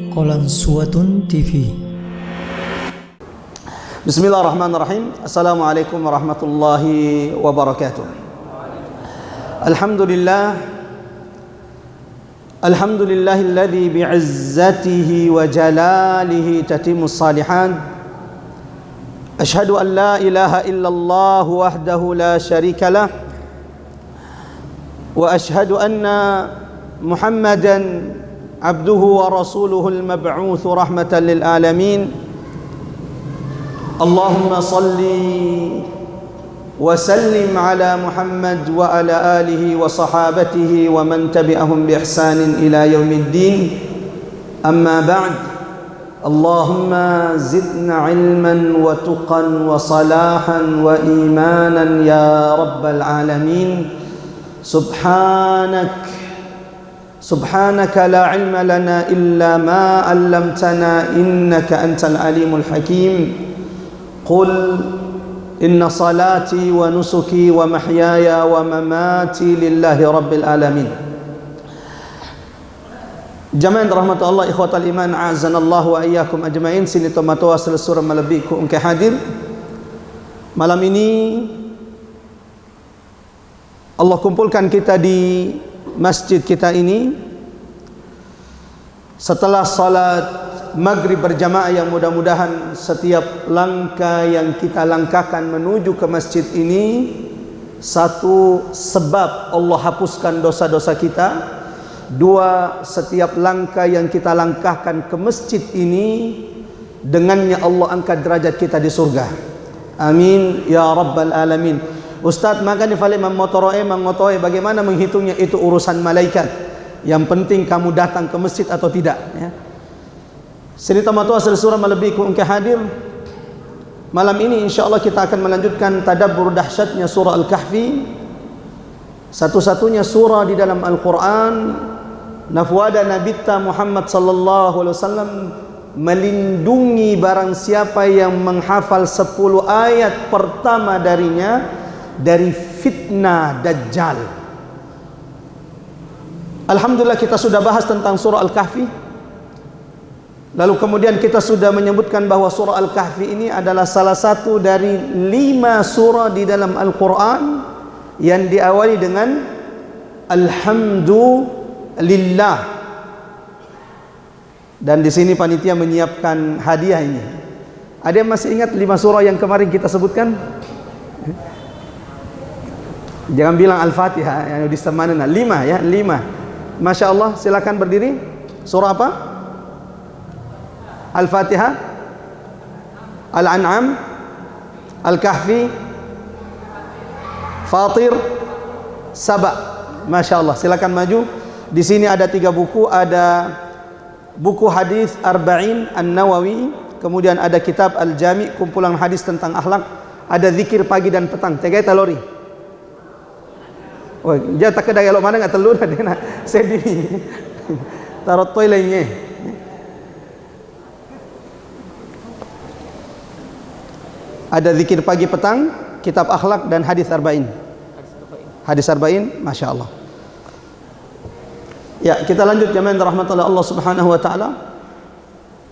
Qalansuwatun TV. Bismillahirrahmanirrahim. Assalamualaikum warahmatullahi wabarakatuh. Alhamdulillahilladzi bi'izzatihi wa jalalihi tatimmus salihan. Ashhadu an la ilaha illallah wahdahu la syarika lah. Wa ashhadu anna Muhammadan abduhu wa rasuluhul mab'utsu rahmatan lil alamin. Allahumma salli wa sallim ala Muhammad wa ala alihi wa sahabatihi wa man tabi'ahum bi ihsanin ila yaumiddin. Amma ba'd. Allahumma zidna ilman wa tuqan wa salahan wa imanan ya rabbal alamin. Subhanaka la ilma lana illa ma 'allamtana innaka antal alimul hakim. Qul inna salati wa nusuki wa mahyaya wa mamati lillahi rabbil alamin. Jamaah rahmat Allah, ikhwatal iman, a'azanallahu wa iyyakum ajma'in. Sini tomato asal surah malabiku engke hadir. Malam ini Allah kumpulkan kita di masjid kita ini setelah salat maghrib berjamaah yang mudah-mudahan setiap langkah yang kita langkahkan menuju ke masjid ini satu, sebab Allah hapuskan dosa-dosa kita. Dua, setiap langkah yang kita langkahkan ke masjid ini dengannya Allah angkat derajat kita di surga. Amin ya rabbal alamin. Ustaz, maka ni fale mengotoe bagaimana menghitungnya, itu urusan malaikat. Yang penting kamu datang ke masjid atau tidak, ya. Sini tamatu asal surah malabiku engke hadir. Malam ini insyaallah kita akan melanjutkan tadabbur dahsyatnya surah Al-Kahfi. Satu-satunya surah di dalam Al-Qur'an nafwada nabitta Muhammad sallallahu alaihi wasallam melindungi barang siapa yang menghafal 10 ayat pertama darinya dari fitnah Dajjal. Alhamdulillah kita sudah bahas tentang surah Al-Kahfi. Lalu kemudian kita sudah menyebutkan bahwa surah Al-Kahfi ini adalah salah satu dari 5 surah di dalam Al-Quran yang diawali dengan Alhamdulillah. Dan di sini panitia menyiapkan hadiah ini. Ada yang masih ingat 5 surah yang kemarin kita sebutkan? Jangan bilang Al-Fatihah yang disemanana. 5 ya, 5. Masya Allah, silakan berdiri. Surah apa? Al-Fatihah, Al-An'am, Al-Kahfi, Fatir, Saba. Masya Allah, silakan maju. Di sini ada 3 buku. Ada buku hadis Arba'in An-Nawawi, kemudian ada kitab Al-Jami', kumpulan hadis tentang akhlak. Ada zikir pagi dan petang. Tegai talori. Oh, dia tak kedai kalau mana nggak telur dia nak sedih. Taruh toiletnya. Ada zikir pagi petang, kitab akhlak dan hadis arba'in. Hadis arba'in, masya Allah. Ya, kita lanjut jamaah rahmatullah Allah subhanahu wa ta'ala.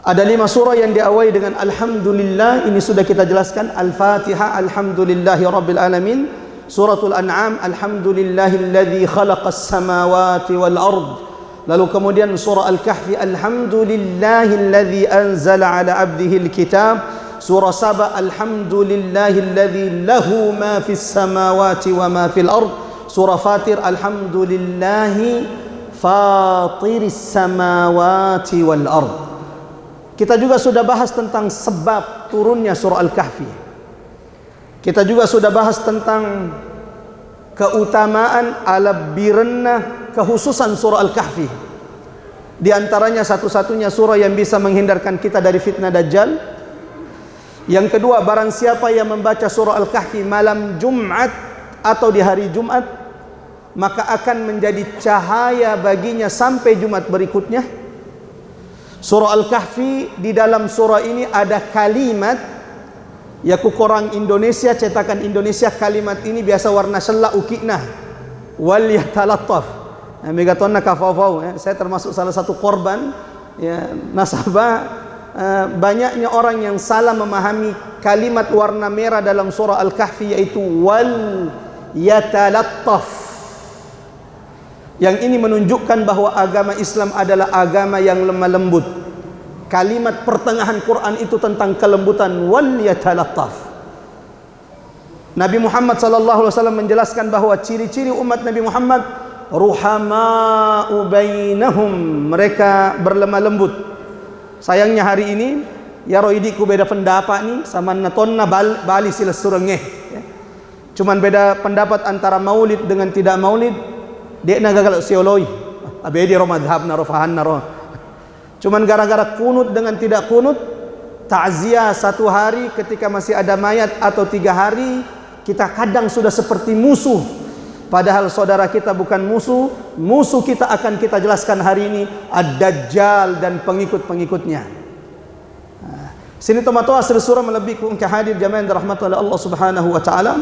Ada 5 surah yang diawali dengan Alhamdulillah. Ini sudah kita jelaskan. Al-Fatihah, Alhamdulillahi Rabbil Alamin. Suratul An'am, Alhamdulillahilladzi khalaqas samawati wal ard. Lalu kemudian surah Al-Kahfi, Alhamdulillahilladzi anzala ala abdihil kitab. Surah Saba, Alhamdulillahilladzi lahu ma fis samawati wa ma fil ard. Surah Fatir, Alhamdulillahi fatiris samawati wal ard. Kita juga sudah bahas tentang sebab turunnya surah Al-Kahfi. Kita juga sudah bahas tentang keutamaan, alabirna, kehususan surah Al-Kahfi. Di antaranya satu-satunya surah yang bisa menghindarkan kita dari fitnah Dajjal. Yang kedua, barang siapa yang membaca surah Al-Kahfi malam Jumat atau di hari Jumat, maka akan menjadi cahaya baginya sampai Jumat berikutnya. Surah Al-Kahfi, di dalam surah ini ada kalimat. Ya ku korang Indonesia, cetakan Indonesia, kalimat ini biasa warna sella ukikna wal yatalattaf. Megatonna kafafau. Saya termasuk salah satu korban ya, nasabah. Banyaknya orang yang salah memahami kalimat warna merah dalam surah Al-Kahfi, yaitu wal yatalattaf. Yang ini menunjukkan bahwa agama Islam adalah agama yang lemah lembut. Kalimat pertengahan Quran itu tentang kelembutan, wal yatalattaf. Nabi Muhammad sallallahu alaihi wasallam menjelaskan bahwa ciri-ciri umat Nabi Muhammad ruhama'u bainahum, mereka berlemah lembut. Sayangnya hari ini ya roidiku beda pendapat nih sama natonna bali sila surengeh. Cuman beda pendapat antara maulid dengan tidak maulid. Dek na gagal sioloi. Abedi ro madhab na ro fahan na ro. Cuman gara-gara kunut dengan tidak kunut, takziah 1 hari ketika masih ada mayat atau 3 hari, kita kadang sudah seperti musuh. Padahal saudara kita bukan musuh. Musuh kita akan kita jelaskan hari ini, Ad-Dajjal dan pengikut-pengikutnya. Sini tomato asal surah melebih ku engkau hadir jamaah yang dirahmati oleh Allah Subhanahu wa taala.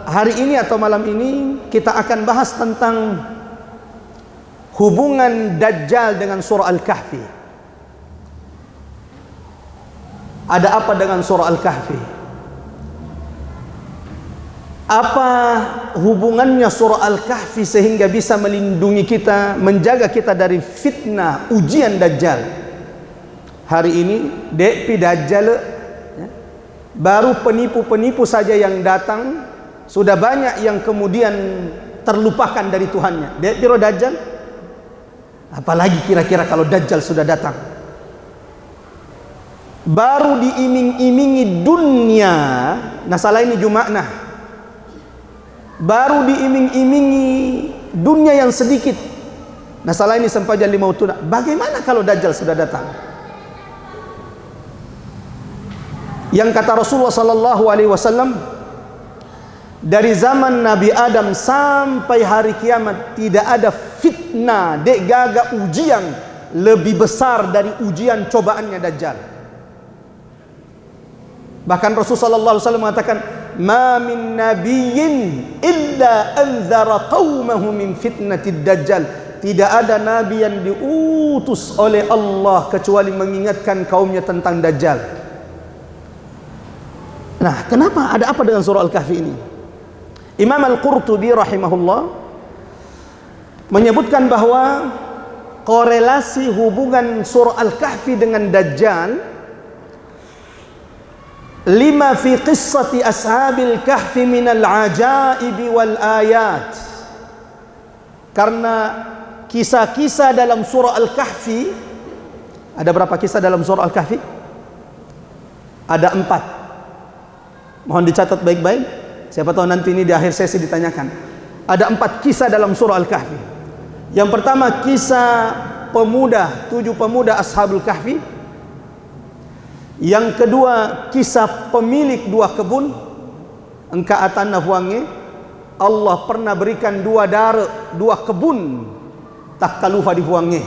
Hari ini atau malam ini kita akan bahas tentang hubungan Dajjal dengan surah Al-Kahfi. Ada apa dengan surah Al-Kahfi? Apa hubungannya surah Al-Kahfi sehingga bisa melindungi kita, menjaga kita dari fitnah, ujian Dajjal? Hari ini dek pi Dajjal ya, baru penipu-penipu saja yang datang, sudah banyak yang kemudian terlupakan dari Tuhannya. Dek piro Dajjal? Apalagi kira-kira kalau Dajjal sudah datang. Baru diiming-imingi dunia, nah salah ini jumakna. Baru diiming-imingi dunia yang sedikit. Nah salah ini sampai jadi mautuna. Bagaimana kalau Dajjal sudah datang? Yang kata Rasulullah sallallahu alaihi wasallam, dari zaman Nabi Adam sampai hari kiamat tidak ada fitnah, dek gaga ujian lebih besar dari ujian cobaannya Dajjal. Bahkan Rasulullah sallallahu alaihi wasallam mengatakan, ma min nabiyyin illa anzara qaumahu min fitnatid Dajjal. Tidak ada nabi yang diutus oleh Allah kecuali mengingatkan kaumnya tentang Dajjal. Nah, kenapa? Ada apa dengan surah Al-Kahfi ini? Imam Al-Qurtubi rahimahullah menyebutkan bahwa korelasi hubungan surah Al-Kahfi dengan Dajjal lima fi qissati ashabil kahfi minal ajaibi wal ayat. Karena kisah-kisah dalam surah Al-Kahfi, ada berapa kisah dalam surah Al-Kahfi? Ada 4. Mohon dicatat baik-baik, siapa tahu nanti ini di akhir sesi ditanyakan. Ada 4 kisah dalam surah Al-Kahfi. Yang pertama kisah pemuda, 7 pemuda ashabul kahfi. Yang kedua kisah pemilik 2 kebun. Engka atanna huange, Allah pernah berikan 2 dara, 2 kebun tak kalufa di huange.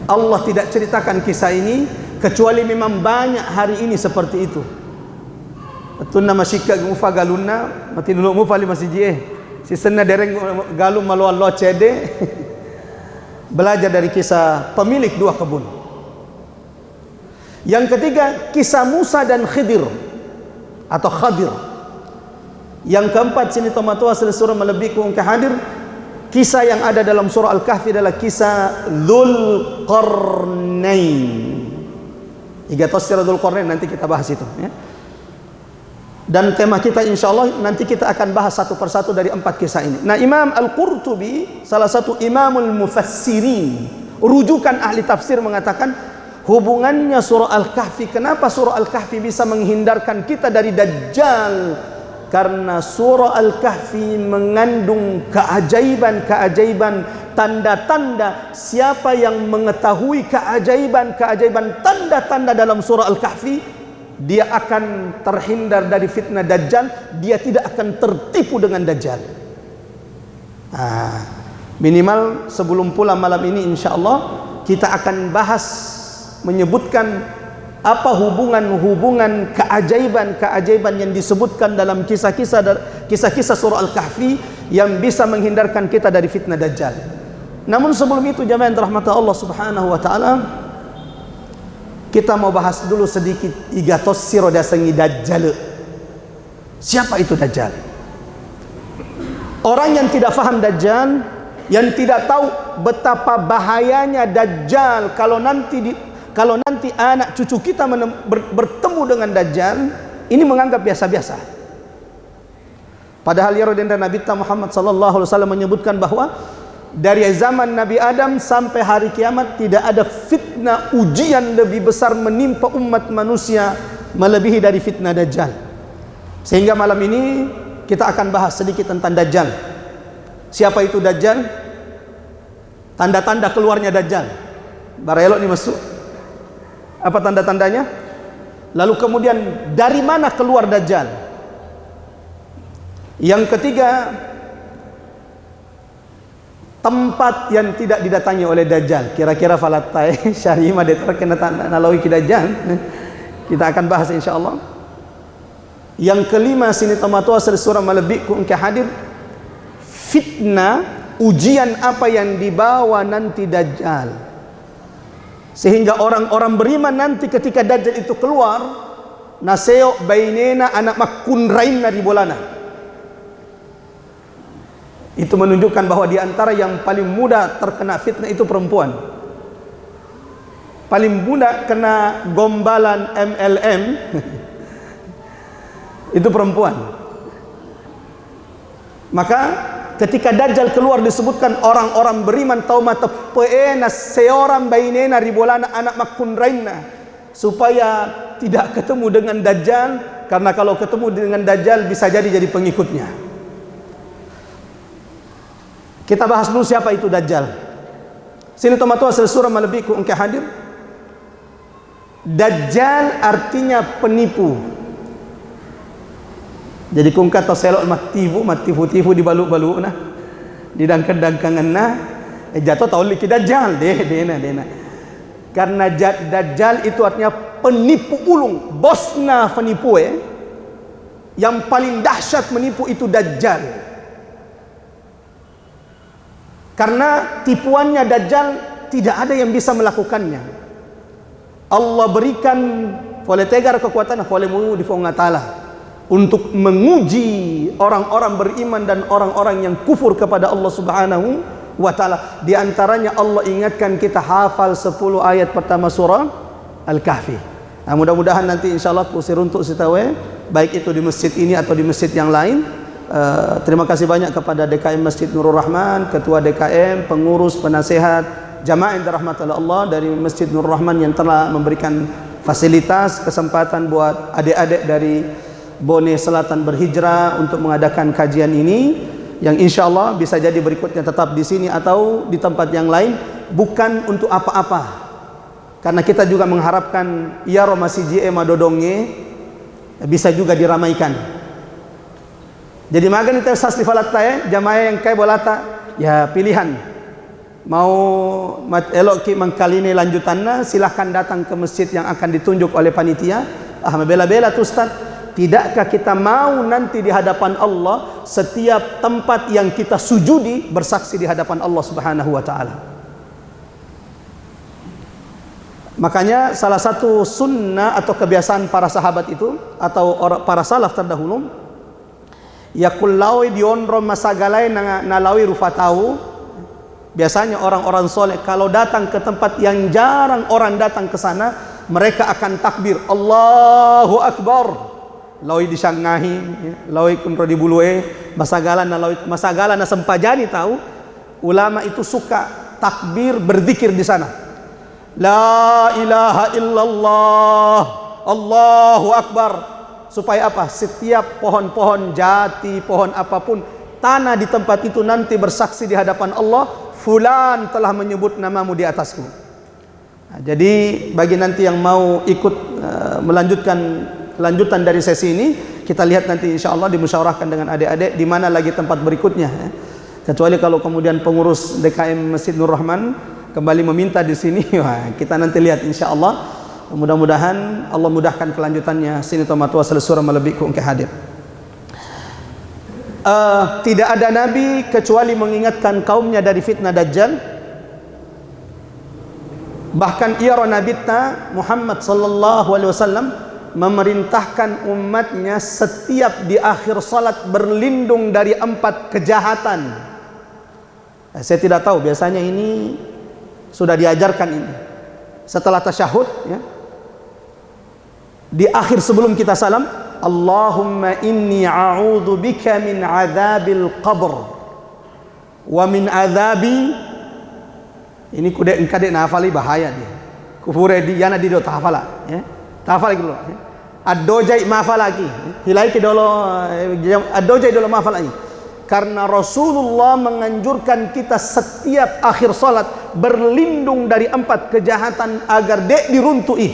Allah tidak ceritakan kisah ini kecuali memang banyak hari ini seperti itu. Tunna masyika gufa galunna mati dulu mufali masih je. Si senna dereng galum malu Allah cede. Belajar dari kisah pemilik 2 kebun. Yang ketiga kisah Musa dan Khidir atau Khadir. Yang keempat sini tomatua surah melebih ku engkau hadir, kisah yang ada dalam surah Al-Kahfi adalah kisah Dzulqarnain. Iga tafsir Dzulqarnain nanti kita bahas itu ya. Dan tema kita insyaallah nanti kita akan bahas satu persatu dari 4 kisah ini. Nah, Imam Al-Qurtubi salah satu imamul mufassirin, rujukan ahli tafsir, mengatakan hubungannya surah Al-Kahfi, kenapa surah Al-Kahfi bisa menghindarkan kita dari Dajjal? Karena surah Al-Kahfi mengandung keajaiban-keajaiban, tanda-tanda. Siapa yang mengetahui keajaiban-keajaiban, tanda-tanda dalam surah Al-Kahfi, dia akan terhindar dari fitnah Dajjal, dia tidak akan tertipu dengan Dajjal. Minimal sebelum pulang malam ini insyaallah kita akan bahas, menyebutkan apa hubungan-hubungan keajaiban-keajaiban yang disebutkan dalam kisah-kisah surah Al-Kahfi yang bisa menghindarkan kita dari fitnah Dajjal. Namun sebelum itu jamaah yang dirahmati Allah Subhanahu wa taala, kita mau bahas dulu sedikit igatos siro dasangi Dajjal. Siapa itu Dajjal? Orang yang tidak faham Dajjal, yang tidak tahu betapa bahayanya Dajjal kalau nanti anak cucu kita bertemu dengan Dajjal, ini menganggap biasa-biasa. Padahal ya Rasulullah Nabi Muhammad sallallahu alaihi wasallam menyebutkan bahwa dari zaman Nabi Adam sampai hari kiamat tidak ada fitnah ujian lebih besar menimpa umat manusia melebihi dari fitnah Dajjal. Sehingga malam ini kita akan bahas sedikit tentang Dajjal. Siapa itu Dajjal? Tanda-tanda keluarnya Dajjal. Barelok nih masuk. Apa tanda-tandanya? Lalu kemudian dari mana keluar Dajjal? Yang ketiga, tempat yang tidak didatangi oleh Dajjal. Kira-kira falatai syarima detar kena nalawi ki Dajjal. Kita akan bahas insyaallah. Yang kelima, sini tamatua surah malabik ku engke hadir, fitnah ujian apa yang dibawa nanti Dajjal, sehingga orang-orang beriman nanti ketika Dajjal itu keluar, naseo bainena anak makun rainna di bolana. Itu menunjukkan bahwa di antara yang paling mudah terkena fitnah itu perempuan. Paling mudah kena gombalan MLM itu perempuan. Maka ketika Dajjal keluar disebutkan orang-orang beriman taumata peena seorang bainena ribolana anak makun rainna, supaya tidak ketemu dengan Dajjal, karena kalau ketemu dengan Dajjal bisa jadi pengikutnya. Kita bahas dulu siapa itu Dajjal. Sini tomatua surah malebiku engke hadir. Dajjal artinya penipu. Jadi kung kata selok matifu di balu-balu nah, di dangkang-dangkangan nah, jatuh tahu liki Dajjal dena. Karena Dajjal itu artinya penipu ulung, bosna penipu yang paling dahsyat menipu itu Dajjal. Karena tipuannya Dajjal tidak ada yang bisa melakukannya. Allah berikan oleh tegar kekuatan oleh mu di ta'ala untuk menguji orang-orang beriman dan orang-orang yang kufur kepada Allah Subhanahu wa taala. Di antaranya Allah ingatkan kita hafal 10 ayat pertama surah Al-Kahfi. Nah, mudah-mudahan nanti insyaallah kusir untuk sitawe baik itu di masjid ini atau di masjid yang lain. Terima kasih banyak kepada DKM Masjid Nurul Rahman, ketua DKM, pengurus, penasehat, jamaah yang dirahmati Allah dari Masjid Nurul Rahman yang telah memberikan fasilitas, kesempatan buat adik-adik dari Bone Selatan berhijrah untuk mengadakan kajian ini, yang insya Allah bisa jadi berikutnya tetap di sini atau di tempat yang lain, bukan untuk apa-apa, karena kita juga mengharapkan ya masih JE madodongnya bisa juga diramaikan. Jadi magan itu sasli falata jamaah yang kai bolata ya pilihan mau elok ki mengkaline lanjutannya, silahkan datang ke masjid yang akan ditunjuk oleh panitia. Bela-bela tu Ustaz, tidakkah kita mau nanti di hadapan Allah setiap tempat yang kita sujudi bersaksi di hadapan Allah Subhanahu wa taala. Makanya salah satu sunnah atau kebiasaan para sahabat itu atau para salaf terdahulu, yakullawi dionro masagalai nalawi rufatau. Biasanya orang-orang soleh kalau datang ke tempat yang jarang orang datang ke sana, mereka akan takbir Allahu Akbar. Lawi di Shangahi, lawi kunro di Bulue, masagala na sempajani tahu. Ulama itu suka takbir berzikir di sana. La ilaha illallah, Allahu Akbar. Supaya apa? Setiap pohon-pohon jati, pohon apapun, tanah di tempat itu nanti bersaksi di hadapan Allah, fulan telah menyebut namamu di atasku. Nah, jadi bagi nanti yang mau ikut lanjutan dari sesi ini, kita lihat nanti insyaallah dimusyawarahkan dengan adik-adik di mana lagi tempat berikutnya. Kecuali kalau kemudian pengurus DKM Masjid Nur Rahman kembali meminta di sini, wah, kita nanti lihat insyaallah. Mudah-mudahan Allah mudahkan kelanjutannya. Sini tomatua surah malabik ku engke hadir. tidak ada nabi kecuali mengingatkan kaumnya dari fitnah Dajjal. Bahkan ia nabita Muhammad sallallahu alaihi wasallam memerintahkan umatnya setiap di akhir salat berlindung dari 4 kejahatan. Saya tidak tahu, biasanya ini sudah diajarkan ini. Setelah tasyahud ya, di akhir sebelum kita salam, Allahumma inni a'udzu bika min adzabil qabr wa min adzabi, ini kude engkade nafali bahaya dia. Kufure di yana di do tafala ya. Tafal gitu loh. Ad-dojai mafal lagi. Hilai ke dolo ad-dojai dolo mafal lagi. Karena Rasulullah menganjurkan kita setiap akhir salat berlindung dari 4 kejahatan agar dek diruntui.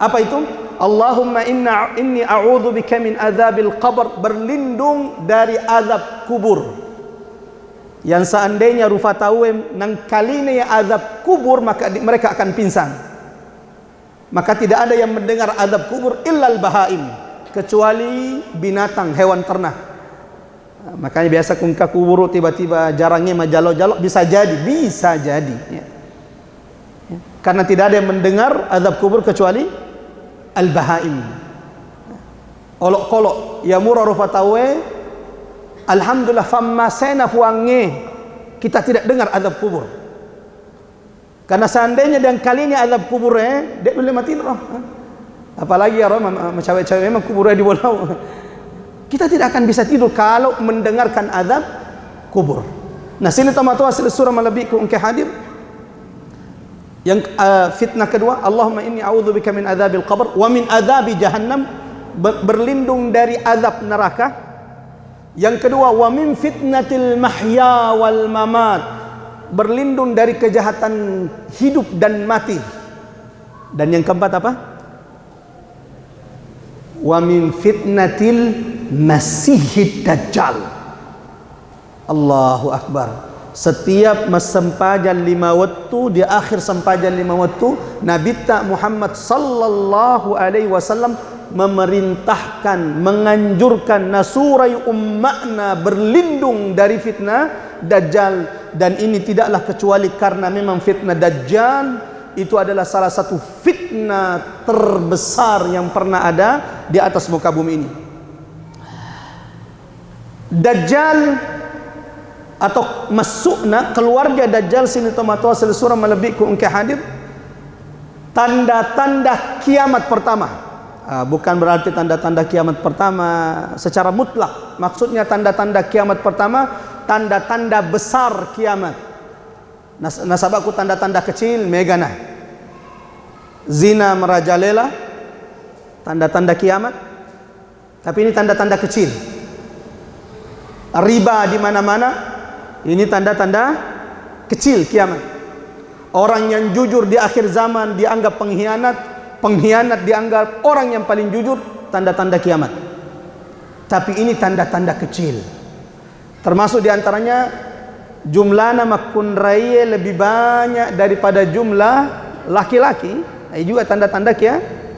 Apa itu? Allahumma inni a'udzu bika min adzabil qabr, berlindung dari azab kubur. Yang seandainya rufa tahu nang kaline azab kubur, maka mereka akan pingsan. Maka tidak ada yang mendengar azab kubur illal bahaim, kecuali binatang, hewan ternak. Makanya biasa kungka kubur tiba-tiba jarangnya majalo-jalo, bisa jadi ya. Karena tidak ada yang mendengar azab kubur kecuali al-bahaim. Olok-kolok ya murah rufatawe, alhamdulillah famma sena fuange, kita tidak dengar azab kubur. Karena seandainya dan kali ini azab kuburnya dek boleh mati roh. Apalagi ya roh cewek-cewek memang kuburnya di bolau. Kita tidak akan bisa tidur kalau mendengarkan azab kubur. Nah, sini tamat hasil surah melebihi ke hadir. Yang fitnah kedua, Allahumma inni a'udzubika min adzabil qabr wa min adzabi jahannam, berlindung dari azab neraka. Yang kedua, wa min fitnatil mahya wal mamat, berlindung dari kejahatan hidup dan mati. Dan yang keempat apa? Wa min fitnatil masihid dajjal. Allahu akbar. Setiap sempajan 5 waktu, di akhir sempajan 5 waktu, Nabi Muhammad sallallahu alaihi wasallam memerintahkan, menganjurkan nasurai ummakna berlindung dari fitnah Dajjal. Dan ini tidaklah kecuali karena memang fitnah Dajjal itu adalah salah satu fitnah terbesar yang pernah ada di atas muka bumi ini. Dajjal atau masukna keluarga Dajjal, sini tomato asal surah melebihi ke hadir, tanda-tanda kiamat pertama. Bukan berarti tanda-tanda kiamat pertama secara mutlak. Maksudnya tanda-tanda kiamat pertama, tanda-tanda besar kiamat. Nasabaku tanda-tanda kecil megana. Zina merajalela, tanda-tanda kiamat. Tapi ini tanda-tanda kecil. Riba di mana-mana, ini tanda-tanda kecil kiamat. Orang yang jujur di akhir zaman dianggap pengkhianat, pengkhianat dianggap orang yang paling jujur, tanda-tanda kiamat. Tapi ini tanda-tanda kecil. Termasuk diantaranya jumlahnya makun raya lebih banyak daripada jumlah laki-laki. Ini juga tanda-tanda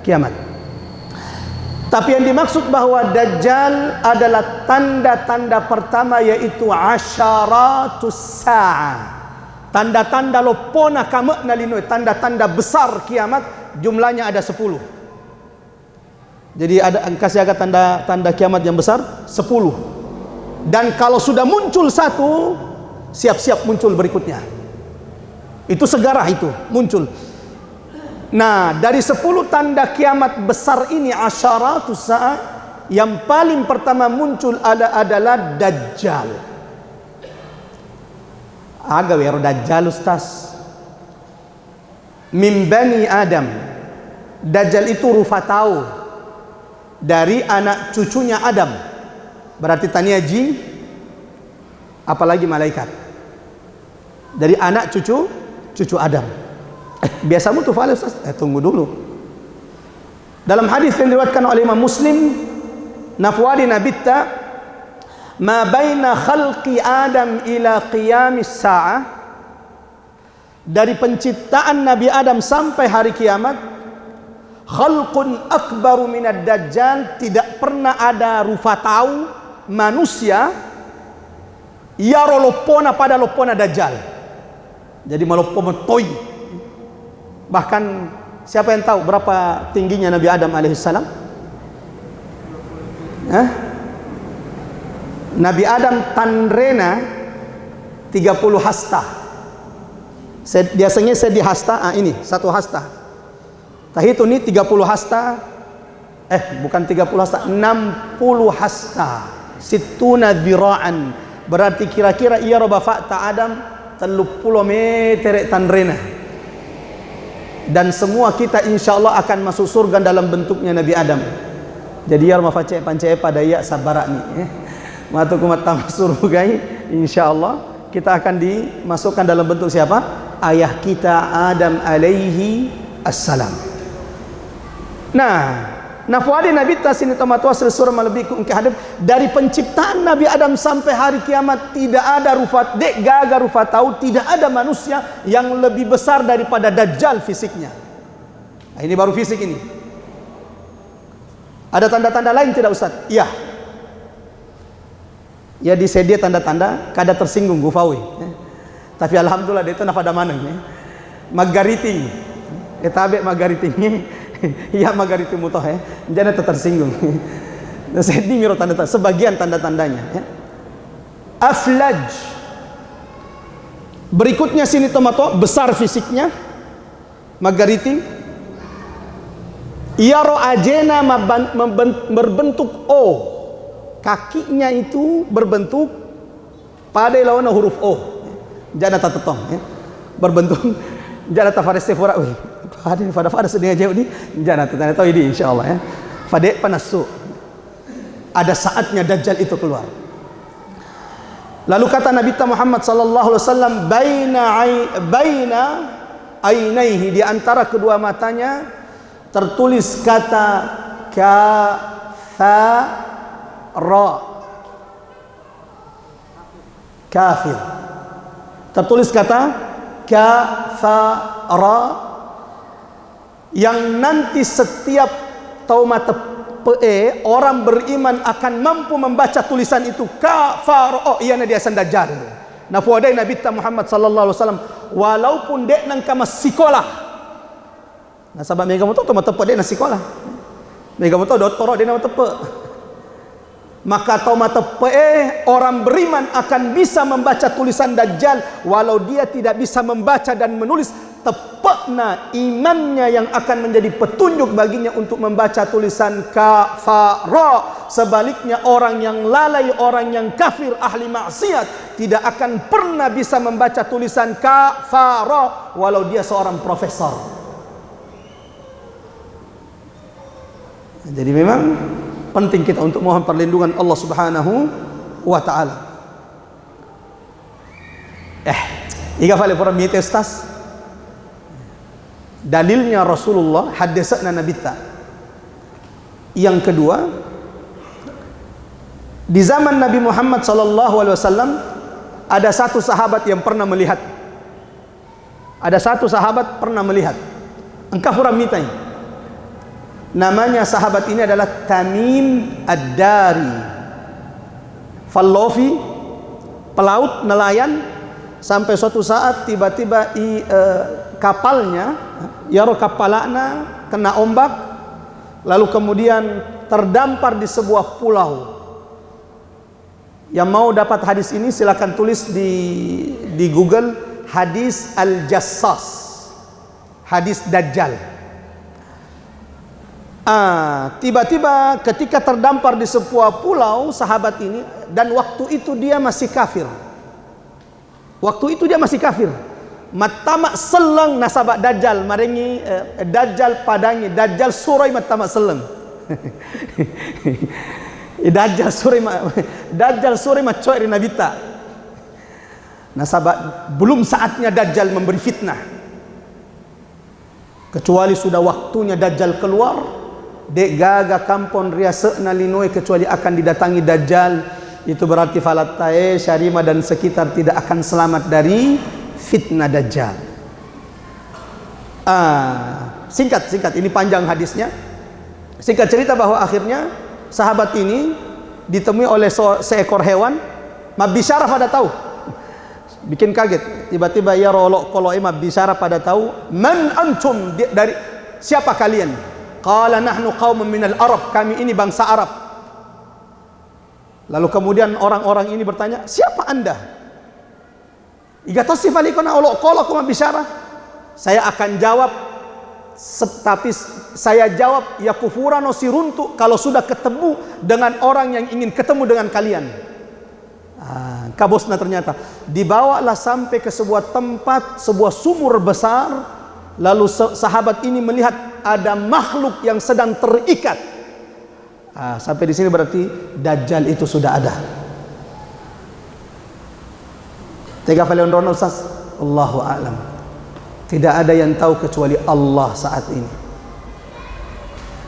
kiamat. Tapi yang dimaksud bahwa Dajjal adalah tanda-tanda pertama, yaitu asyaratus sa'ah, tanda-tanda lopona kamakna linoi, tanda-tanda besar kiamat. Jumlahnya ada 10. Jadi ada kasih agak tanda-tanda kiamat yang besar 10. Dan kalau sudah muncul satu, siap-siap muncul berikutnya. Itu segarah itu muncul. Nah, dari 10 tanda kiamat besar ini, asyaratus sa'ah, yang paling pertama muncul adalah Dajjal. Agak wero Dajjal ustaz. Min bani Adam. Dajjal itu rufatau, dari anak cucunya Adam. Berarti tania jin, apalagi malaikat. Dari anak cucu Adam. Biasamu tuh fale ustaz. Tunggu dulu. Dalam hadis yang diriwayatkan oleh Imam Muslim, nafwadi nabitta ma baina khalqi Adam ila qiyamis sa'ah, dari penciptaan Nabi Adam sampai hari kiamat, khalqun akbaru minad dajjal, tidak pernah ada rufatau manusia yaro lopona pada lopona dajjal. Jadi malopona toy. Bahkan siapa yang tahu berapa tingginya Nabi Adam alaihissalam? Nabi Adam tandrena 30 hasta. Biasanya saya di hasta, ini 1 hasta. Tah itu nih 30 hasta. Bukan 30 hasta, 60 hasta. Situna dzira'an. Berarti kira-kira ia roba fakta Adam 30 meter tandrena. Dan semua kita insyaallah akan masuk surga dalam bentuknya Nabi Adam. Jadi ya rumah pancai pada ya sabarak nih. Matu kumat tamat surga insyaallah kita akan dimasukkan dalam bentuk siapa? Ayah kita Adam alaihi assalam. Nah fuadi Nabi tasini tomatua surah malebiku ke hadap dari penciptaan Nabi Adam sampai hari kiamat tidak ada rufat dek gaga rufat tahu tidak ada manusia yang lebih besar daripada Dajjal fisiknya. Nah, ini baru fisik ini. Ada tanda-tanda lain tidak Ustaz? Iya. Ya disedia tanda-tanda kada tersinggung gufawi. Tapi alhamdulillah dia itu nafada mana magariting. Etabe magaritingnya. Iya magariting mutoh jangan tersinggung. Saya miro tanda-tanda sebagian tanda-tandanya Aflaj. Berikutnya sini tomato besar fisiknya magariting. Yaro ajena berbentuk O. Kakinya itu berbentuk pada lawan huruf O. Jana tatetong berbentuk jana tafarestefora pada sedih jauh di jana tanda tahu ini insyaallah pada panasu. Ada saatnya Dajjal itu keluar. Lalu kata Nabi Muhammad sallallahu alaihi wasallam baina ainaihi, di antara kedua matanya tertulis kata kafara, kafir. Tertulis kata kafara yang nanti setiap taumat orang beriman akan mampu membaca tulisan itu kafara. Oh iya dia Dajjal. Nah fuadai Nabi Muhammad sallallahu alaihi wasallam walaupun dek nang kama sekolah. Nah sahabat mega moto toma tepe dek na sekolah. Mega moto doktor dek na tepe. Maka toma tepe orang beriman akan bisa membaca tulisan Dajjal walau dia tidak bisa membaca dan menulis. Tepatna imannya yang akan menjadi petunjuk baginya untuk membaca tulisan kafara. Sebaliknya orang yang lalai, orang yang kafir, ahli maksiat tidak akan pernah bisa membaca tulisan kafara walau dia seorang profesor. Jadi memang penting kita untuk mohon perlindungan Allah Subhanahu wa taala. Iga fale para mietestas dalilnya Rasulullah hadisna Nabi ta. Yang kedua, di zaman Nabi Muhammad sallallahu alaihi wasallam ada satu sahabat yang pernah melihat. Ada satu sahabat pernah melihat. Engkau furam mitai. Namanya sahabat ini adalah Tamim Ad-Dari. Fallofi, pelaut nelayan, sampai suatu saat tiba-tiba kapalnya yaro kapalana kena ombak, lalu kemudian terdampar di sebuah pulau. Yang mau dapat hadis ini silakan tulis di Google hadis Al-Jassas, hadis Dajjal. Tiba-tiba ketika terdampar di sebuah pulau sahabat ini, dan waktu itu dia masih kafir. Waktu itu dia masih kafir. Matamak seleng nasabak Dajjal marengi Dajjal padangi Dajjal surai matamak seleng. Dajjal surai macoy rinabita. Nasabak belum saatnya Dajjal memberi fitnah. Kecuali sudah waktunya Dajjal keluar, dek gaga kampon riasena linoi kecuali akan didatangi Dajjal. Itu berarti falatae Syarima dan sekitar tidak akan selamat dari fitnah Dajjal. Singkat ini panjang hadisnya. Singkat cerita bahwa akhirnya sahabat ini ditemui oleh seekor hewan. Mabisyarah pada tahu, bikin kaget. Tiba-tiba ya rolok kalau mabisyarah pada tahu, man antum, dari siapa kalian? Qala nahnu qaumun minal Arab, kami ini bangsa Arab. Lalu kemudian orang-orang ini bertanya, siapa anda? Iga tasifalikuna olok kolok mabisyarah. Saya akan jawab, tapi saya jawab ya kufurano siruntu, kalau sudah ketemu dengan orang yang ingin ketemu dengan kalian. Kabosna ternyata dibawalah sampai ke sebuah tempat, sebuah sumur besar. Lalu sahabat ini melihat ada makhluk yang sedang terikat. Sampai di sini berarti Dajjal itu sudah ada. Tega Falion Rono Ustaz, Allahu a'lam. Tidak ada yang tahu kecuali Allah saat ini.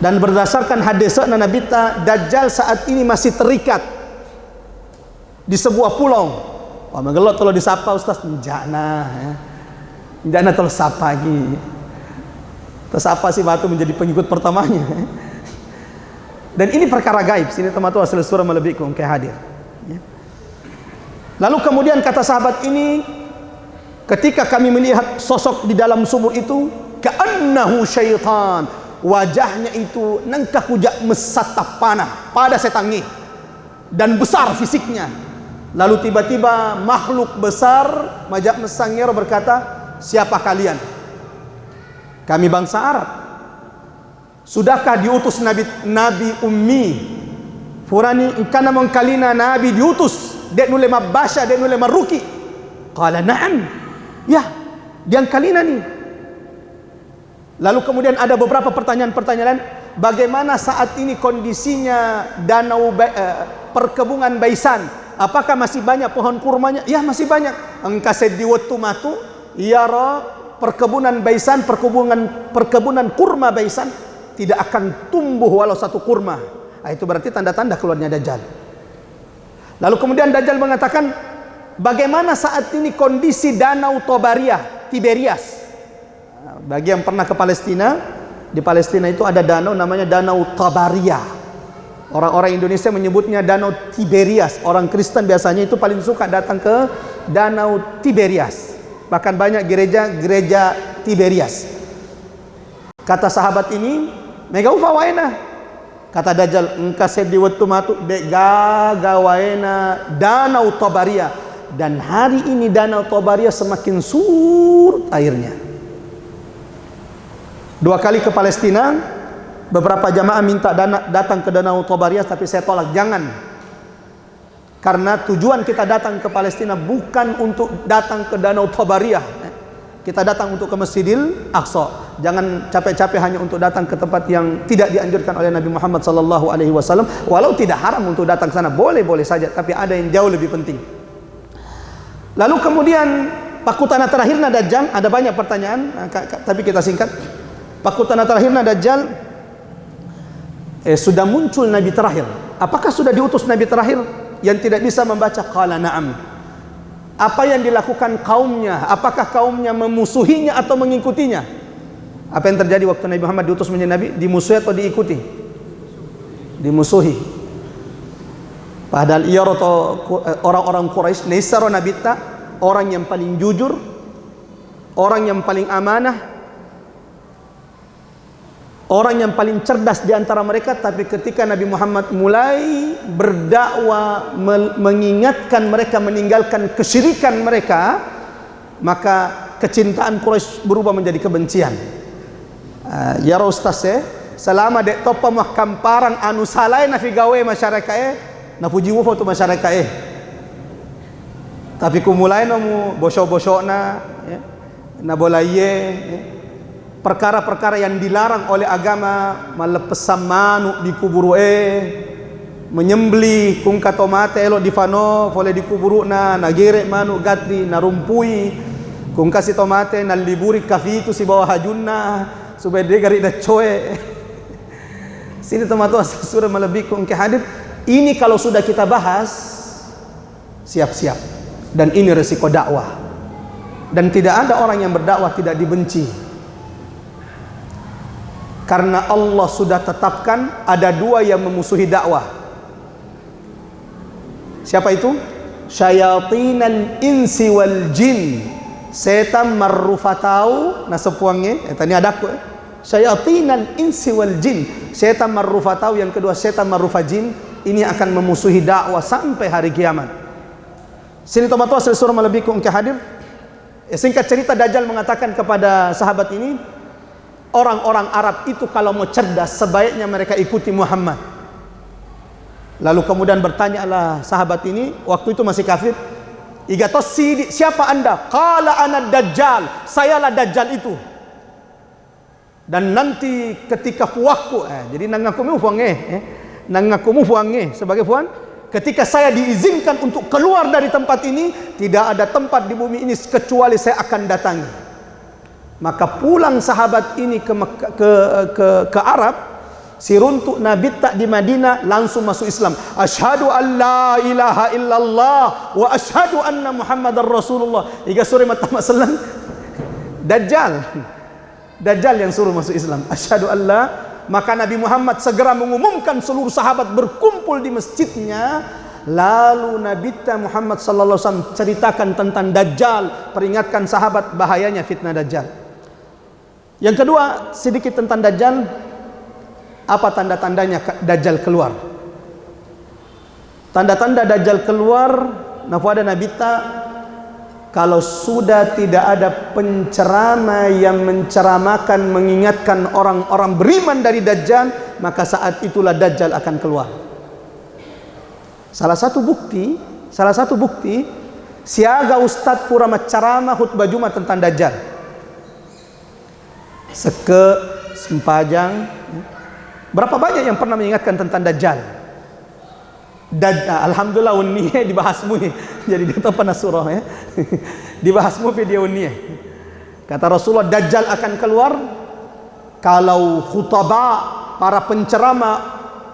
Dan berdasarkan hadis Nabi ta, Dajjal saat ini masih terikat di sebuah pulau. Wah, mengelot kalau disapa Ustaz, njana ya. Njana kalau sapa lagi. Terus apa sih batu menjadi pengikut pertamanya? Dan ini perkara gaib. Sini teman-teman asal surah melebihikum ke hadir. Lalu kemudian kata sahabat ini, ketika kami melihat sosok di dalam sumur itu, ka'annahu syaitan, wajahnya itu nangkah kujak mesatap panah pada setangi dan besar fisiknya. Lalu tiba-tiba makhluk besar majak mesangir berkata, siapa kalian? Kami bangsa Arab. Sudahkah diutus nabi ummi? Furani kana mengkalina nabi diutus, dek nule mabasha, dek nule maruki. Qala na'am. Ya, diang kalina nih. Lalu kemudian ada beberapa pertanyaan-pertanyaan, bagaimana saat ini kondisinya danau perkebunan Baisan? Apakah masih banyak pohon kurmanya? Ya, masih banyak. Engkased di wetu matu, ya perkebunan Baisan, perkebunan kurma Baisan tidak akan tumbuh walau satu kurma. Itu berarti tanda-tanda keluarnya Dajjal. Lalu kemudian Dajjal mengatakan, bagaimana saat ini kondisi danau Tiberias? Bagi yang pernah ke Palestina, di Palestina itu ada danau namanya Danau Tabaria. Orang-orang Indonesia menyebutnya Danau Tiberias. Orang Kristen biasanya itu paling suka datang ke Danau Tiberias. Bahkan banyak gereja Tiberias. Kata sahabat ini, mega ufa waena. Kata Dajjal, engkase di wetu matu de gaga waena Danau Tabaria. Dan hari ini Danau Tabaria semakin surut airnya. 2 kali ke Palestina, beberapa jamaah minta datang ke Danau Tabaria, tapi saya tolak, jangan. Karena tujuan kita datang ke Palestina bukan untuk datang ke Danau Tabaria. Kita datang untuk ke Masjidil Aqsa. Jangan capek-capek hanya untuk datang ke tempat yang tidak dianjurkan oleh Nabi Muhammad SAW. Walau tidak haram untuk datang ke sana, boleh-boleh saja, tapi ada yang jauh lebih penting. Lalu kemudian pakutana terakhirnya Dajjal, ada banyak pertanyaan, tapi kita singkat. Pakutana terakhirnya Dajjal, sudah muncul Nabi terakhir. Apakah sudah diutus Nabi terakhir yang tidak bisa membaca? Qala na'am. Apa yang dilakukan kaumnya? Apakah kaumnya memusuhinya atau mengikutinya? Apa yang terjadi waktu Nabi Muhammad diutus menjadi Nabi? Dimusuhi atau diikuti? Dimusuhi. Padahal ia orang-orang Quraisy nesaro Nabi ta, orang yang paling jujur, orang yang paling amanah, orang yang paling cerdas di antara mereka. Tapi ketika Nabi Muhammad mulai berdakwah, mengingatkan mereka meninggalkan kesyirikan mereka, maka kecintaan Quraisy berubah menjadi kebencian. Ya Ustaz, selama dek topa mah kamparan anu salai na figawe masyarakat na puji wo foto masyarakat tapi kumulai namu bosok-bosok na bolaye perkara-perkara yang dilarang oleh agama, malepesam manuk di kuburu menyembeli kung katomate elo di fano boleh di kuburu na gerek manuk gatri na rumpui kung kasih tomate na liburi kafi itu si bawah hajunna supaya dia gari dah coe. Sini teman-teman surah melebihikum ke hadir. Ini kalau sudah kita bahas, siap-siap. Dan ini resiko dakwah. Dan tidak ada orang yang berdakwah tidak dibenci. Karena Allah sudah tetapkan ada 2 yang memusuhi dakwah. Siapa itu? Syayatinal insi wal jin. Setan marrufatau nasepuangnya. Tadi ada aku. Syayatinal insi wal jin. Setan marrufatau, yang kedua setan marrufajin. Ini akan memusuhi dakwah sampai hari kiamat. Sini tomato asal surah malebiku engke hadir. Singkat cerita, Dajjal mengatakan kepada sahabat ini, orang-orang Arab itu kalau mau cerdas sebaiknya mereka ikuti Muhammad. Lalu kemudian bertanyalah sahabat ini, waktu itu masih kafir, igatos siapa anda? Qala ana Dajjal, sayalah Dajjal itu. Dan nanti ketika puakku, jadi nangakumu fuange sebagai puan, ketika saya diizinkan untuk keluar dari tempat ini, tidak ada tempat di bumi ini kecuali saya akan datangi. Maka pulang sahabat ini ke Arab. Si runtuk Nabi tak di Madinah langsung masuk Islam. Asyhadu an la ilaha illallah wa asyhadu anna Muhammadar Rasulullah. Iga sore mata masalan Dajjal yang suruh masuk Islam. Asyhadu an la. Maka Nabi Muhammad segera mengumumkan, seluruh sahabat berkumpul di masjidnya. Lalu Nabi Muhammad sallallahu alaihi wasallam ceritakan tentang Dajjal, peringatkan sahabat bahayanya fitnah Dajjal. Yang kedua, sedikit tentang Dajjal. Apa tanda-tandanya Dajjal keluar? Tanda-tanda Dajjal keluar, nafada nabita, kalau sudah tidak ada penceramah yang menceramakan, mengingatkan orang-orang beriman dari Dajjal, maka saat itulah Dajjal akan keluar. Salah satu bukti, siaga Ustadz pura menceramah khutbah Jumat tentang Dajjal. Sempajang. Berapa banyak yang pernah mengingatkan tentang Dajjal? Alhamdulillah unia dibahasmu ya. Jadi dia tahu pernah surah ya. Dibahasmu video unia. Kata Rasulullah, Dajjal akan keluar kalau khutbah para penceramah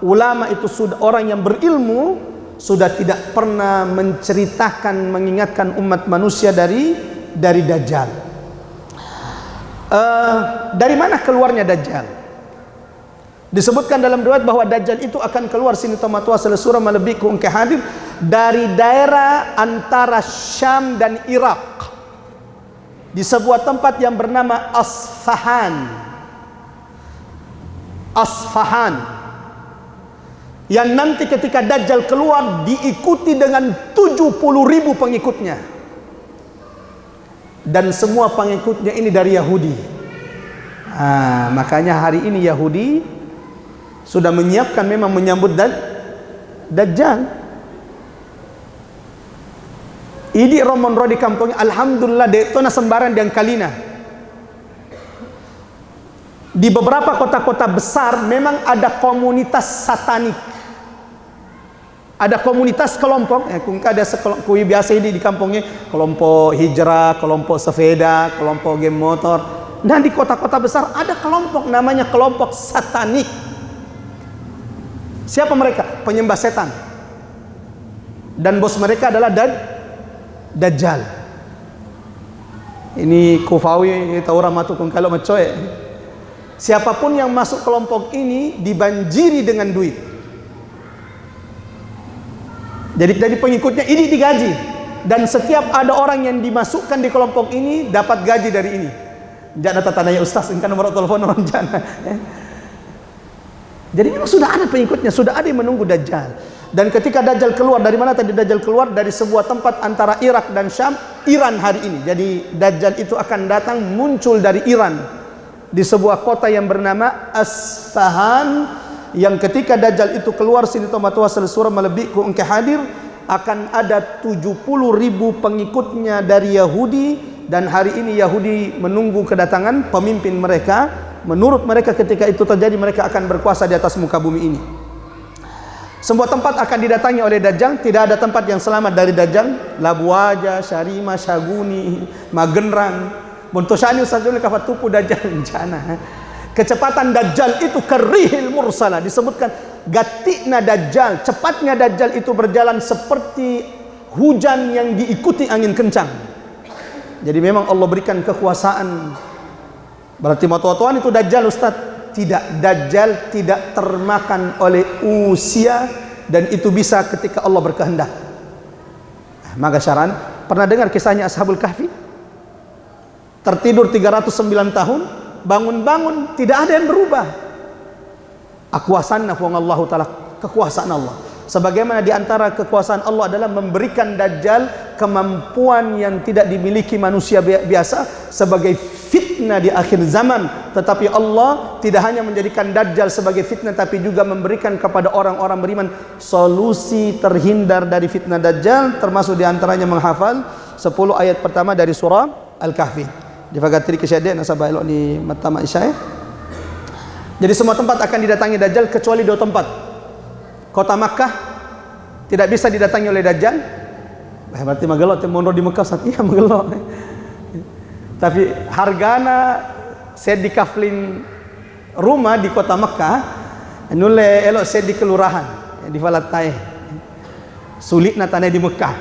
ulama itu sudah orang yang berilmu, sudah tidak pernah menceritakan, mengingatkan umat manusia dari Dajjal. Dari mana keluarnya Dajjal? Disebutkan dalam riwayat bahwa Dajjal itu akan keluar, sini tomatua selesura malebiku engke hadir, dari daerah antara Syam dan Irak, di sebuah tempat yang bernama Asfahan, yang nanti ketika Dajjal keluar diikuti dengan 70.000 pengikutnya, dan semua pengikutnya ini dari Yahudi. Makanya hari ini Yahudi sudah menyiapkan memang menyambut Dajjal. Ini Romon di kampungnya, alhamdulillah detona sembaran dan kalina. Di beberapa kota-kota besar memang ada komunitas satanik. Ada komunitas kelompok, ada kui biasa ini di kampungnya, kelompok hijrah, kelompok sepeda, kelompok game motor. Dan di kota-kota besar ada kelompok namanya kelompok satanik. Siapa mereka? Penyembah setan. Dan bos mereka adalah Dajjal. Ini kufawi tahu ramatukun kalau mencoy. Siapapun yang masuk kelompok ini dibanjiri dengan duit. Jadi dari pengikutnya ini digaji. Dan setiap ada orang yang dimasukkan di kelompok ini dapat gaji dari ini. Jangan tanya ustaz, kan nomor telepon orang jana. Jadi memang sudah ada pengikutnya, sudah ada yang menunggu Dajjal. Dan ketika Dajjal keluar, dari mana tadi Dajjal keluar? Dari sebuah tempat antara Irak dan Syam, Iran hari ini. Jadi Dajjal itu akan datang muncul dari Iran, di sebuah kota yang bernama Asfahan, yang ketika Dajjal itu keluar, sini tomatua selesura malebiku engke hadir, akan ada 70.000 pengikutnya dari Yahudi. Dan hari ini Yahudi menunggu kedatangan pemimpin mereka. Menurut mereka ketika itu terjadi, mereka akan berkuasa di atas muka bumi ini. Sebuah tempat akan didatangi oleh Dajjal. Tidak ada tempat yang selamat dari Dajjal. Labuaja, Syarima, Syaguni, Magenrang, Bontosyani, Usajul, Kafatupu, Dajjal, Jana. Kecepatan Dajjal itu kerihil mursala. Disebutkan gatikna Dajjal, cepatnya Dajjal itu berjalan seperti hujan yang diikuti angin kencang. Jadi memang Allah berikan kekuasaan. Berarti matuatuan itu Dajjal Ustaz? Tidak, Dajjal tidak termakan oleh usia, dan itu bisa ketika Allah berkehendak. Maka syaran, pernah dengar kisahnya Ashabul Kahfi? Tertidur 309 tahun, bangun-bangun tidak ada yang berubah. Akuasana Allah Ta'ala, kekuasaan Allah. Sebagaimana di antara kekuasaan Allah adalah memberikan Dajjal kemampuan yang tidak dimiliki manusia biasa sebagai fitnah di akhir zaman. Tetapi Allah tidak hanya menjadikan Dajjal sebagai fitnah, tapi juga memberikan kepada orang-orang beriman solusi terhindar dari fitnah Dajjal, termasuk di antaranya menghafal 10 ayat pertama dari surah Al-Kahfi. Difagatri kesyadeh nasabah elok ni matama isya. Jadi semua tempat akan didatangi Dajjal kecuali 2 tempat. Kota Makkah tidak bisa didatangi oleh Dajjal. Berarti magelok temono di Mekah saat iya magelok. Tapi hargana saya di kafling rumah di kota Mekah, nule elok saya di kelurahan di Falatai. Sulit na tanah di Mekah.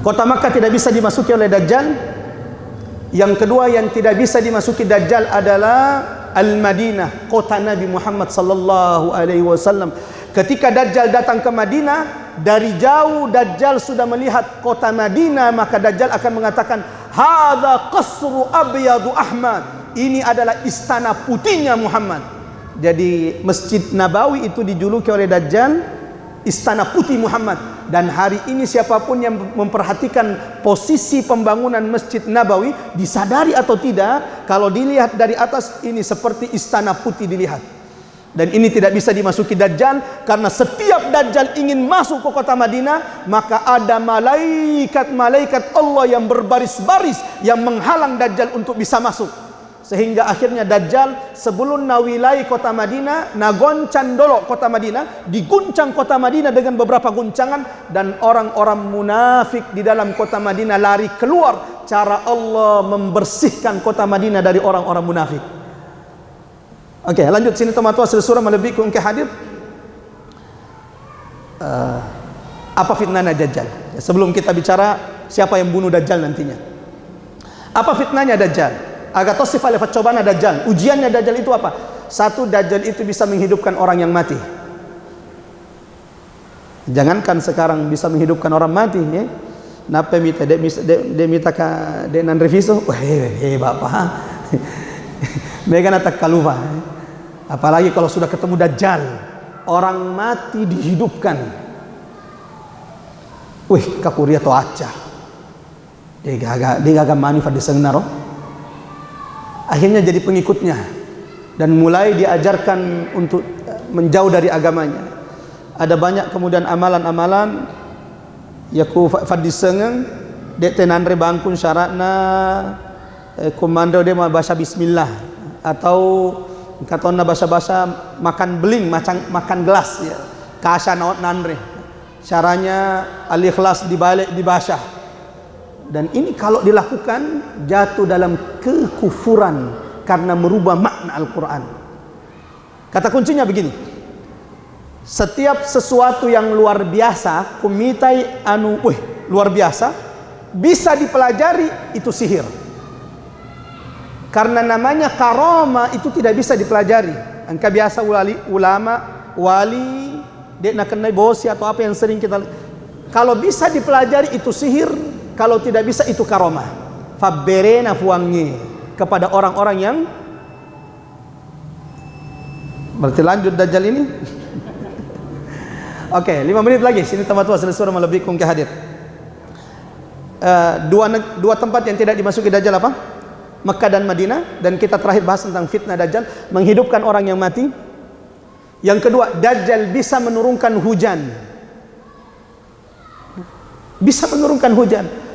Kota Makkah tidak bisa dimasuki oleh Dajjal. Yang kedua yang tidak bisa dimasuki Dajjal adalah Al-Madinah, kota Nabi Muhammad sallallahu alaihi wasallam. Ketika Dajjal datang ke Madinah, dari jauh Dajjal sudah melihat kota Madinah, maka Dajjal akan mengatakan, "Hadza qasru abyadu Ahmad." Ini adalah istana putihnya Muhammad. Jadi Masjid Nabawi itu dijuluki oleh Dajjal istana putih Muhammad. Dan hari ini siapapun yang memperhatikan posisi pembangunan Masjid Nabawi, disadari atau tidak, kalau dilihat dari atas ini seperti istana putih dilihat. Dan ini tidak bisa dimasuki Dajjal, karena setiap Dajjal ingin masuk ke kota Madinah, maka ada malaikat-malaikat Allah yang berbaris-baris yang menghalang Dajjal untuk bisa masuk. Sehingga akhirnya Dajjal sebelum nawilai kota Madinah, nagoncan dolo kota Madinah, diguncang kota Madinah dengan beberapa guncangan, dan orang-orang munafik di dalam kota Madinah lari keluar. Cara Allah membersihkan kota Madinah dari orang-orang munafik. Oke, lanjut sini teman-teman, surah melebih ke hadir. Apa fitnahnya Dajjal? Sebelum kita bicara siapa yang bunuh Dajjal nantinya. Apa fitnahnya Dajjal? Agak tosif oleh cobaan Dajjal. Ujiannya Dajjal itu apa? Satu, Dajjal itu bisa menghidupkan orang yang mati. Jangankan sekarang bisa menghidupkan orang mati, ya. Napa minta dia minta ka dia nan reviso? Wah, bapak. Mega natak kaluva. Apalagi kalau sudah ketemu Dajjal, orang mati dihidupkan. Wih, kapuria to aca. Dia gaga manifat di sengnaro. Akhirnya jadi pengikutnya dan mulai diajarkan untuk menjauh dari agamanya. Ada banyak kemudian amalan-amalan yaku fadisengeng dek tenanre bangkun syaratna komando dia mau baca bismillah, atau katonna bahasa makan beling makan gelas ya. Kasha naot nanre. Caranya al-ikhlas dibalik dibaca. Dan ini kalau dilakukan jatuh dalam kekufuran karena merubah makna Al-Quran. Kata kuncinya begini, setiap sesuatu yang luar biasa, kumitai luar biasa, bisa dipelajari, itu sihir. Karena namanya karomah itu tidak bisa dipelajari. Angka biasa wali dia nak kenai bosi atau apa yang sering kita, kalau bisa dipelajari itu sihir. Kalau tidak bisa itu karomah. Faberena fuangi kepada orang-orang yang berarti lanjut Dajjal ini. Oke, 5 menit lagi. Sini teman-teman selesai melebih kungki hadir. Dua tempat yang tidak dimasuki Dajjal apa? Mekah dan Madinah. Dan kita terakhir bahas tentang fitnah Dajjal, menghidupkan orang yang mati. Yang kedua, Dajjal bisa menurunkan hujan. Bisa menurunkan hujan.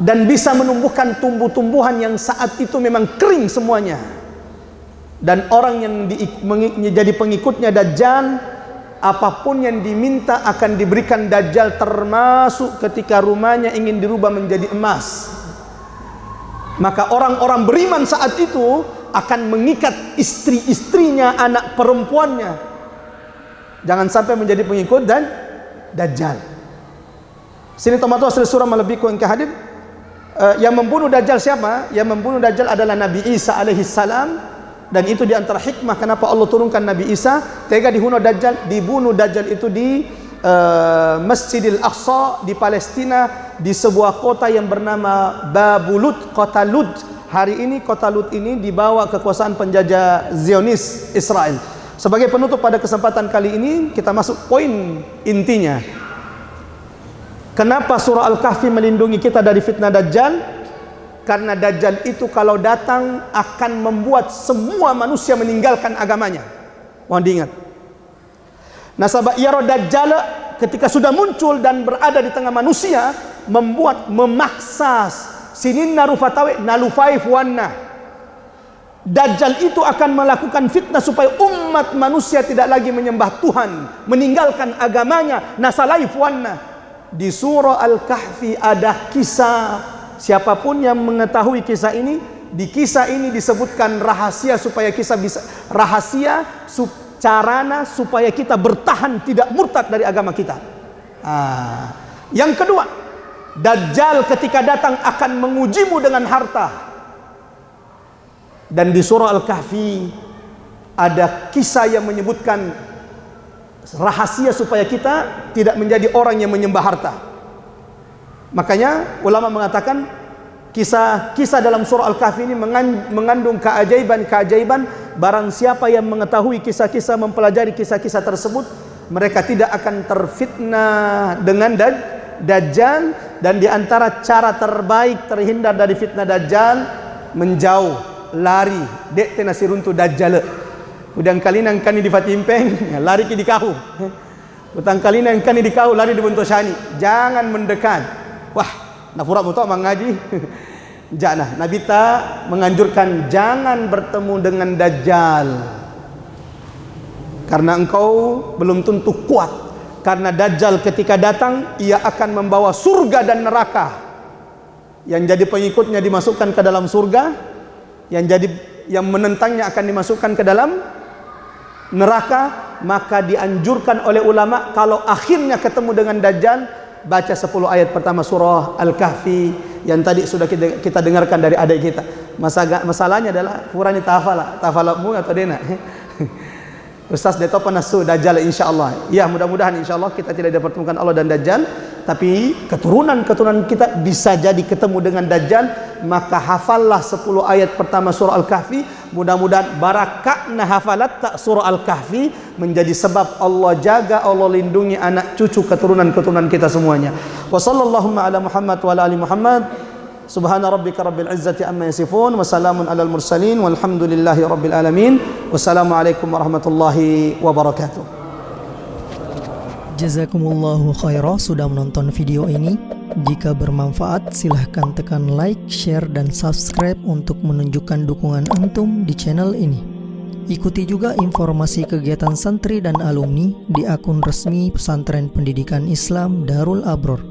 Dan bisa menumbuhkan tumbuh-tumbuhan yang saat itu memang kering semuanya. Dan orang yang jadi pengikutnya Dajjal, apapun yang diminta akan diberikan Dajjal, termasuk ketika rumahnya ingin dirubah menjadi emas. Maka orang-orang beriman saat itu akan mengikat istri-istrinya, anak perempuannya, jangan sampai menjadi pengikut dan Dajjal. Sini teman-teman surah melebihku yang hadir. Yang membunuh Dajjal siapa? Yang membunuh Dajjal adalah Nabi Isa alaihi salam. Dan itu diantara hikmah kenapa Allah turunkan Nabi Isa. Tega dibunuh Dajjal itu di Masjidil Aqsa di Palestina, di sebuah kota yang bernama Babulud, kota Lud. Hari ini kota Lud ini dibawa kekuasaan penjajah Zionis Israel. Sebagai penutup pada kesempatan kali ini, kita masuk poin intinya. Kenapa surah Al-Kahfi melindungi kita dari fitnah Dajjal? Karena Dajjal itu kalau datang akan membuat semua manusia meninggalkan agamanya. Mohon diingat. Nasabah yara Dajjal ketika sudah muncul dan berada di tengah manusia, memaksa sininna rufatawe nalufaif wanna. Dajjal itu akan melakukan fitnah supaya umat manusia tidak lagi menyembah Tuhan, meninggalkan agamanya, nasalaif wanna. Di surah Al-Kahfi ada kisah, siapapun yang mengetahui kisah ini, di kisah ini disebutkan rahasia supaya kisah bisa carana supaya kita bertahan tidak murtad dari agama kita. Yang kedua, Dajjal ketika datang akan mengujimu dengan harta. Dan di surah Al-Kahfi ada kisah yang menyebutkan rahasia supaya kita tidak menjadi orang yang menyembah harta. Makanya ulama mengatakan kisah dalam surah Al-Kahfi ini mengandung keajaiban. Barang siapa yang mengetahui kisah-kisah, mempelajari kisah-kisah tersebut, mereka tidak akan terfitnah dengan Dajjal. Dan di antara cara terbaik terhindar dari fitnah Dajjal, menjauh, lari, dek tena siruntu Dajjal. Udang kali nang kani di Fatimpeng, lari ki di kau. Utang kali nang kani di kau, lari di Bontosani. Jangan mendekat. Wah, nafura mutok mengaji. Jangan. Nabi ta menganjurkan jangan bertemu dengan Dajjal. Karena engkau belum tentu kuat. Karena Dajjal ketika datang, ia akan membawa surga dan neraka. Yang jadi pengikutnya dimasukkan ke dalam surga, yang menentangnya akan dimasukkan ke dalam neraka. Maka dianjurkan oleh ulama kalau akhirnya ketemu dengan Dajjal, baca 10 ayat pertama surah Al-Kahfi yang tadi sudah kita dengarkan dari adik kita. Masalahnya adalah kurangnya tafalmu atau dena. Ustaz Deto penasu Dajjal insyaallah. Ya, mudah-mudahan insyaallah kita tidak dipertemukan Allah dan Dajjal, tapi keturunan kita bisa jadi ketemu dengan Dajjal. Maka hafallah 10 ayat pertama surah Al-Kahfi. Mudah-mudahan barakahna hafalat tak surah Al-Kahfi menjadi sebab Allah jaga, Allah lindungi anak cucu keturunan kita semuanya. Wa sallallahu ala Muhammad wa ala ali Muhammad. Subhana rabbika rabbil izzati amma yasifun wa salamun alal mursalin walhamdulillahi rabbil alamin. Wassalamualaikum warahmatullahi wabarakatuh. Jazakumullahu khairan sudah menonton video ini. Jika bermanfaat silahkan tekan like, share, dan subscribe untuk menunjukkan dukungan antum di channel ini. Ikuti juga informasi kegiatan santri dan alumni di akun resmi Pesantren Pendidikan Islam Darul Abror.